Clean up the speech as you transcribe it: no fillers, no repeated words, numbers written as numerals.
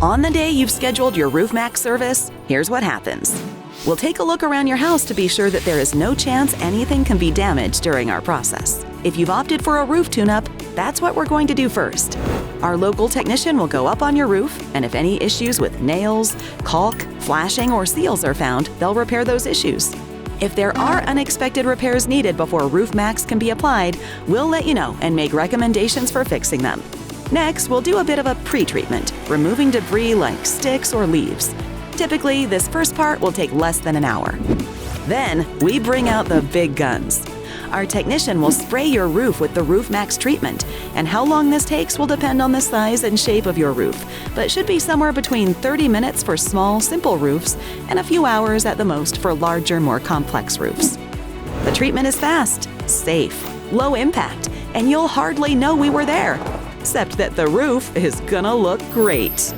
On the day you've scheduled your Roof Maxx service, here's what happens. We'll take a look around your house to be sure that there is no chance anything can be damaged during our process. If you've opted for a roof tune-up, that's what we're going to do first. Our local technician will go up on your roof, and if any issues with nails, caulk, flashing, or seals are found, they'll repair those issues. If there are unexpected repairs needed before Roof Maxx can be applied, we'll let you know and make recommendations for fixing them. Next, we'll do a bit of a pre-treatment, removing debris like sticks or leaves. Typically, this first part will take less than an hour. Then, we bring out the big guns. Our technician will spray your roof with the Roof Maxx treatment, and how long this takes will depend on the size and shape of your roof, but should be somewhere between 30 minutes for small, simple roofs and a few hours at the most for larger, more complex roofs. The treatment is fast, safe, low impact, and you'll hardly know we were there, except that the roof is gonna look great.